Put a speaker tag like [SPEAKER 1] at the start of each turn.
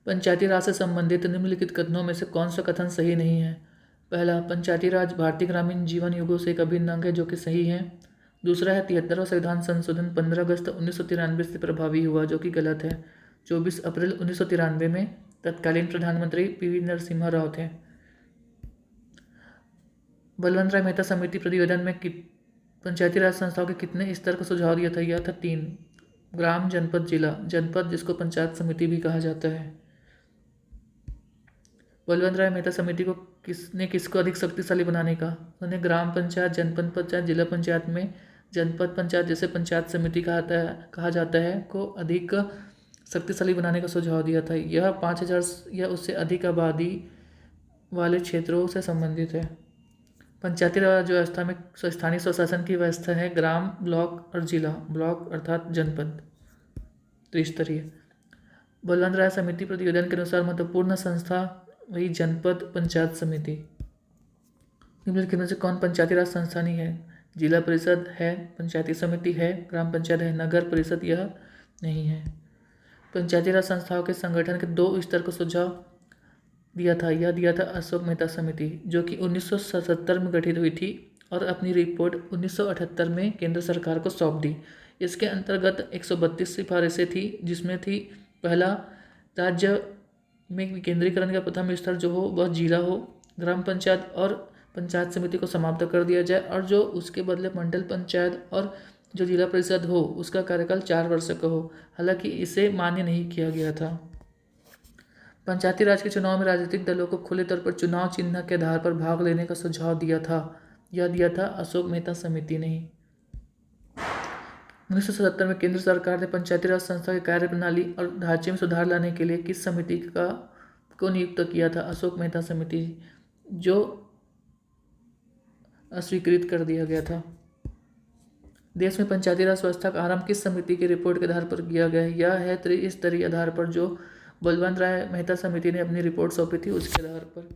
[SPEAKER 1] पंचायती राज से संबंधित निम्नलिखित कथनों में से कौन सा कथन सही नहीं है? पहला, पंचायती राज भारतीय ग्रामीण जीवन युगों से एक अभिन्न अंग है, जो कि सही है। दूसरा है 73वां संविधान संशोधन 15 अगस्त 1993 से प्रभावी हुआ, जो कि गलत है। 24 अप्रैल 1993 में तत्कालीन प्रधानमंत्री पीवी नरसिम्हा राव थे। बलवंत राय मेहता समिति प्रतिवेदन में पंचायती राज संस्थाओं के कितने स्तर का सुझाव दिया था? यह था 3। ग्राम, जनपद, जिला। जनपद जिसको पंचायत समिति भी कहा जाता है। बलवंत राय मेहता समिति को किसको अधिक शक्तिशाली बनाने का? उन्हें ग्राम पंचायत, जनपद पंचायत, जिला पंचायत में जनपद पंचायत जैसे पंचायत समिति कहा जाता है को अधिक शक्तिशाली बनाने का सुझाव दिया था। यह 5000 या उससे अधिक आबादी वाले क्षेत्रों से संबंधित है। पंचायती राज व्यवस्था में स्थानीय स्वशासन की व्यवस्था है ग्राम, ब्लॉक और जिला। ब्लॉक अर्थात जनपद, त्रिस्तरीय। बलवंत राय समिति प्रतिवेदन के अनुसार महत्वपूर्ण संस्था वही जनपद पंचायत समिति। निम्नलिखित में से कौन पंचायती राज संस्था नहीं है? जिला परिषद है, पंचायती समिति है, ग्राम पंचायत है, नगर परिषद यह नहीं है। पंचायती राज संस्थाओं के संगठन के 2 स्तर का सुझाव दिया था। यह दिया था अशोक मेहता समिति, जो कि 1977 में गठित हुई थी और अपनी रिपोर्ट 1978 में केंद्र सरकार को सौंप दी। इसके अंतर्गत 132 सिफारिशें थी, जिसमें थी पहला, राज्य में विकेंद्रीकरण का प्रथम स्तर जो हो वह जिला हो। ग्राम पंचायत और पंचायत समिति को समाप्त कर दिया जाए और जो उसके बदले मंडल पंचायत और जो जिला परिषद हो उसका कार्यकाल 4 वर्ष का हो। हालांकि इसे मान्य नहीं किया गया था। पंचायती राज के चुनाव में राजनीतिक दलों को खुले तौर पर चुनाव चिन्ह के आधार पर भाग लेने का सुझाव दिया था। यह दिया था अशोक मेहता समिति ने। 1977 में केंद्र सरकार ने पंचायती राज संस्था की कार्यप्रणाली और ढांचे में सुधार लाने के लिए किस समिति को नियुक्त किया था? अशोक मेहता समिति, जो अस्वीकृत कर दिया गया था। देश में पंचायती राज व्यवस्था का आरंभ किस समिति की रिपोर्ट के आधार पर किया गया? यह है त्रिस्तरीय आधार पर, जो बलवंत राय मेहता समिति ने अपनी रिपोर्ट सौंपी थी उसके आधार पर।